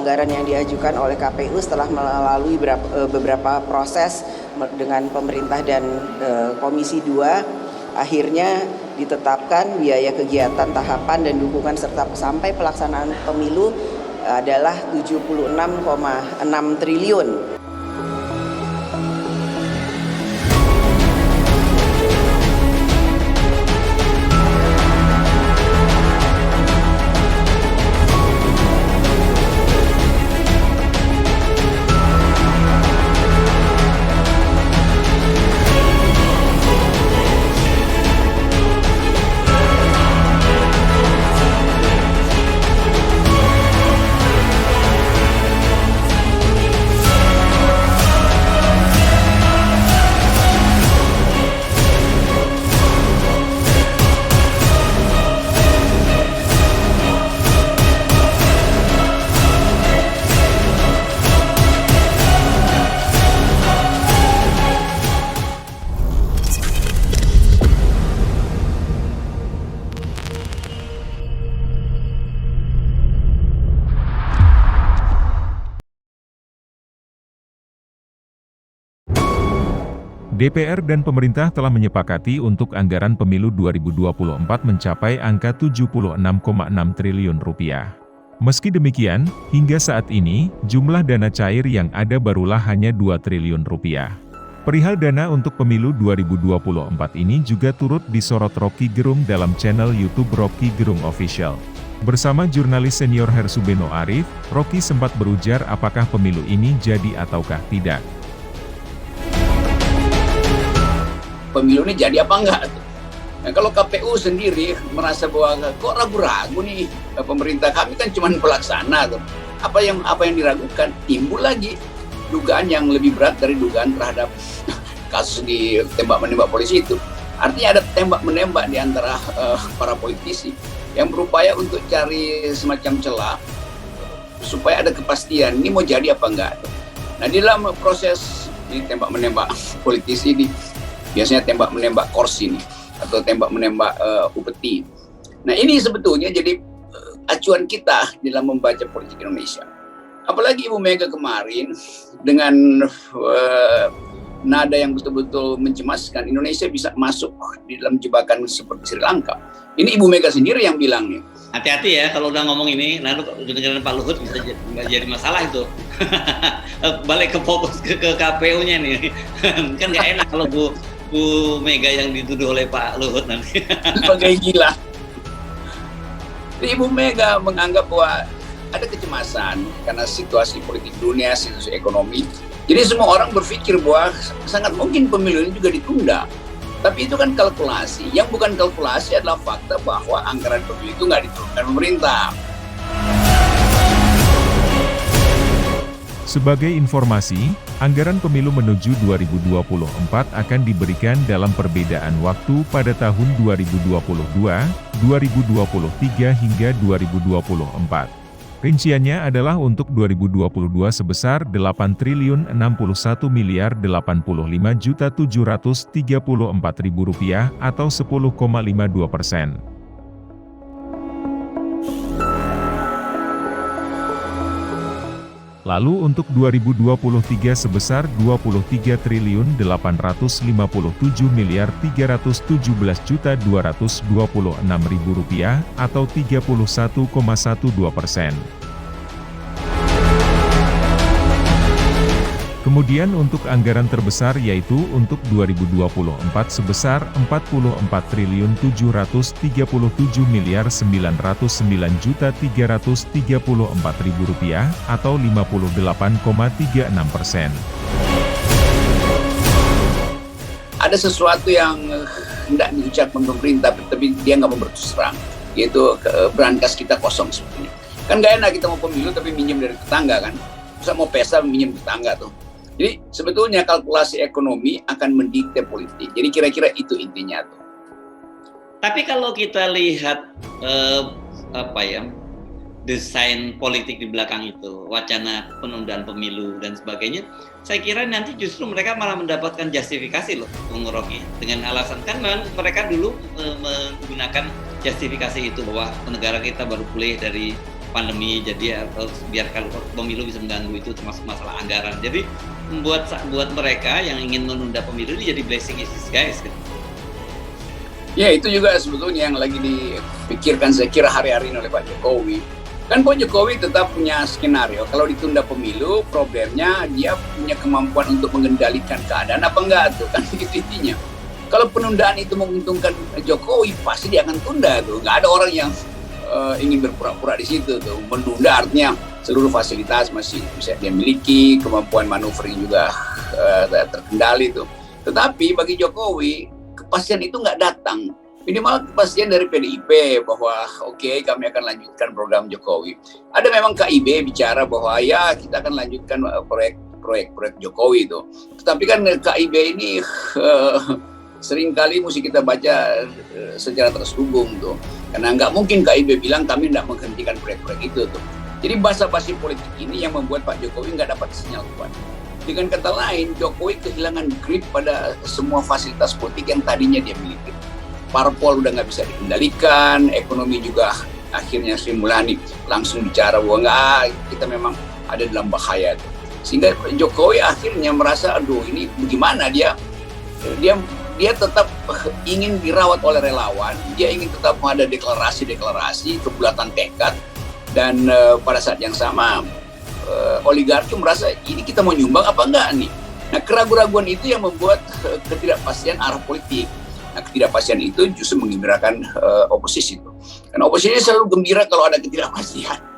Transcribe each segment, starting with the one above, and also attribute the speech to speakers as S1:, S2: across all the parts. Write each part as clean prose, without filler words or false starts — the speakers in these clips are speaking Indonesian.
S1: anggaran yang diajukan oleh KPU setelah melalui beberapa proses dengan pemerintah dan Komisi 2, akhirnya ditetapkan biaya kegiatan, tahapan, dan dukungan serta sampai pelaksanaan pemilu adalah 76,6 triliun.
S2: DPR dan pemerintah telah menyepakati untuk anggaran pemilu 2024 mencapai angka 76,6 triliun rupiah. Meski demikian, hingga saat ini, jumlah dana cair yang ada barulah hanya 2 triliun rupiah. Perihal dana untuk pemilu 2024 ini juga turut disorot Rocky Gerung dalam channel YouTube Rocky Gerung Official. Bersama jurnalis senior Hersubeno Arif, Rocky sempat berujar apakah pemilu ini jadi ataukah tidak.
S3: Pemilu ini jadi apa enggak? Nah, kalau KPU sendiri merasa bahwa kok ragu-ragu nih, pemerintah kami kan cuma pelaksana tuh. Apa yang diragukan? Timbul lagi dugaan yang lebih berat dari dugaan terhadap kasus di tembak-menembak polisi itu. Artinya ada tembak-menembak di antara para politisi yang berupaya untuk cari semacam celah supaya ada kepastian ini mau jadi apa enggak. Nah, di dalam proses ini tembak-menembak politisi ini biasanya tembak-menembak kursi nih, atau tembak-menembak upeti. Nah, ini sebetulnya jadi acuan kita dalam membaca politik Indonesia. Apalagi Ibu Mega kemarin dengan nada yang betul-betul mencemaskan, Indonesia bisa masuk di dalam jebakan seperti Sri Lanka. Ini Ibu Mega sendiri yang bilang nih.
S4: Hati-hati ya kalau udah ngomong ini, lalu dengan Pak Luhut bisa jadi masalah itu. Balik ke fokus ke KPU-nya nih. Kan nggak enak kalau Bu Mega yang dituduh oleh Pak Luhut nanti.
S3: Sebagai gila. Ibu Mega menganggap bahwa ada kecemasan karena situasi politik dunia, situasi ekonomi. Jadi semua orang berpikir bahwa sangat mungkin pemilu ini juga ditunda. Tapi itu kan kalkulasi. Yang bukan kalkulasi adalah fakta bahwa anggaran pemilu itu nggak diturunkan pemerintah.
S2: Sebagai informasi, anggaran pemilu menuju 2024 akan diberikan dalam perbedaan waktu pada tahun 2022, 2023 hingga 2024. Rinciannya adalah untuk 2022 sebesar Rp8.061.085.734.000 atau 10,52%. Lalu untuk 2023 sebesar Rp23.857.317.226.000 atau 31,12%. Kemudian untuk anggaran terbesar yaitu untuk 2024 sebesar Rp44.709.909.334.000 atau 58,36%.
S3: Ada sesuatu yang hendak diucapkan pemerintah, tapi dia nggak mau berterus terang, yaitu brankas kita kosong sebetulnya. Kan nggak enak kita mau pemilu tapi minjem dari tetangga kan, bisa mau pesta minjem tetangga tuh. Jadi sebetulnya kalkulasi ekonomi akan mendikte politik. Jadi kira-kira itu intinya tuh.
S4: Tapi kalau kita lihat desain politik di belakang itu, wacana penundaan pemilu dan sebagainya, saya kira nanti justru mereka malah mendapatkan justifikasi loh, Bung Rocky, dengan alasan kan mereka dulu menggunakan justifikasi itu bahwa negara kita baru pulih dari pandemi, jadi biarkan pemilu bisa mengganggu itu, termasuk masalah anggaran. Jadi buat mereka yang ingin menunda pemilu ini jadi blessing in disguise gitu.
S3: Ya, itu juga sebetulnya yang lagi dipikirkan saya kira hari-hari ini oleh Pak Jokowi. Kan Pak Jokowi tetap punya skenario, kalau ditunda pemilu, problemnya dia punya kemampuan untuk mengendalikan keadaan apa enggak tuh, kan itu intinya. Kalau penundaan itu menguntungkan Jokowi, pasti dia akan tunda tuh. Nggak ada orang yang ingin berpura-pura di situ tuh. Menunda artinya seluruh fasilitas masih bisa dia miliki, kemampuan manuver juga terkendali tuh. Tetapi bagi Jokowi, kepastian itu nggak datang. Minimal kepastian dari PDIP bahwa oke, kami akan lanjutkan program Jokowi. Ada memang KIB bicara bahwa ya kita akan lanjutkan proyek Jokowi itu. Tetapi kan KIB ini seringkali mesti kita baca secara terselubung tuh. Karena nggak mungkin KIB bilang kami tidak menghentikan proyek-proyek itu tuh. Jadi basa-basi politik ini yang membuat Pak Jokowi nggak dapat sinyal kuat. Dengan kata lain, Jokowi kehilangan grip pada semua fasilitas politik yang tadinya dia miliki. Parpol udah nggak bisa dikendalikan, ekonomi juga akhirnya Sri Mulyani langsung bicara bahwa kita memang ada dalam bahaya. Sehingga Jokowi akhirnya merasa, aduh ini bagaimana dia tetap ingin dirawat oleh relawan, dia ingin tetap ada deklarasi, kebulatan tekad, dan pada saat yang sama oligarki merasa ini kita mau nyumbang apa enggak nih. Nah, keraguan-raguan itu yang membuat ketidakpastian arah politik. Nah, ketidakpastian itu justru menggembirakan oposisi itu. Karena oposisi selalu gembira kalau ada ketidakpastian.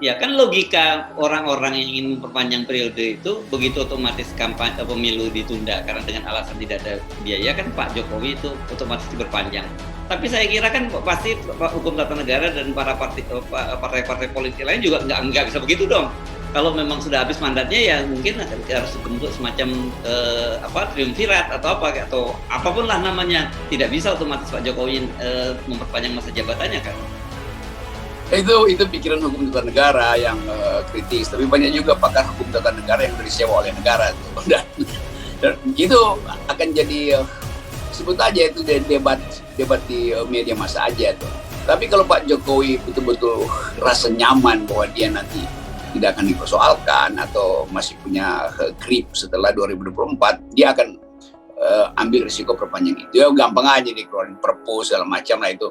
S4: Ya kan logika orang-orang yang ingin memperpanjang periode itu begitu otomatis kampanye pemilu ditunda karena dengan alasan tidak ada biaya, kan Pak Jokowi itu otomatis diperpanjang. Tapi saya kira kan pasti hukum tata negara dan para partai-partai politik lain juga nggak bisa begitu dong. Kalau memang sudah habis mandatnya ya mungkin harus dibentuk semacam triumvirat atau apapun lah namanya. Tidak bisa otomatis Pak Jokowi memperpanjang masa jabatannya kan.
S3: Itu pikiran hukum tata negara yang kritis, tapi banyak juga pakar hukum tata negara yang disewa oleh negara dan itu akan jadi sebut aja itu debat di media massa aja tuh. Tapi kalau Pak Jokowi betul-betul rasa nyaman bahwa dia nanti tidak akan dipersoalkan atau masih punya grip setelah 2024, dia akan ambil risiko perpanjang itu. Ya gampang aja dikeluarin perpu segala macam lah, itu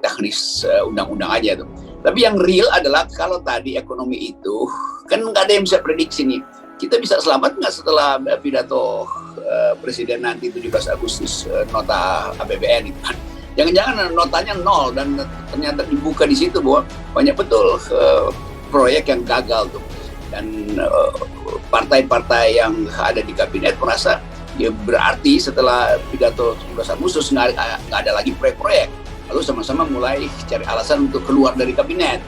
S3: teknis undang-undang aja tuh. Tapi yang real adalah kalau tadi ekonomi itu kan nggak ada yang bisa prediksi nih. Kita bisa selamat nggak setelah pidato Presiden nanti 17 Agustus nota APBN itu kan? Jangan-jangan notanya 0 dan ternyata dibuka di situ bahwa banyak betul proyek yang gagal tuh. Dan partai-partai yang ada di kabinet merasa ya berarti setelah pidato 17 Agustus nggak ada lagi proyek-proyek. Lalu sama-sama mulai cari alasan untuk keluar dari kabinet.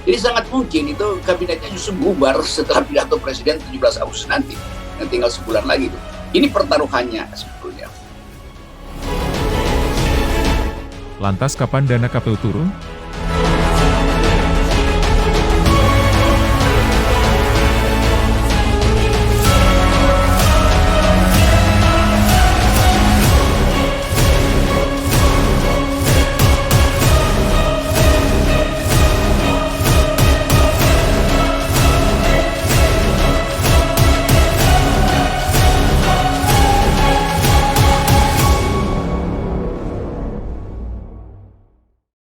S3: Jadi sangat mungkin itu kabinetnya justru bubar setelah pidato Presiden 17 Agustus nanti. Yang tinggal sebulan lagi tuh. Ini pertaruhannya sebetulnya.
S2: Lantas kapan dana KPU turun?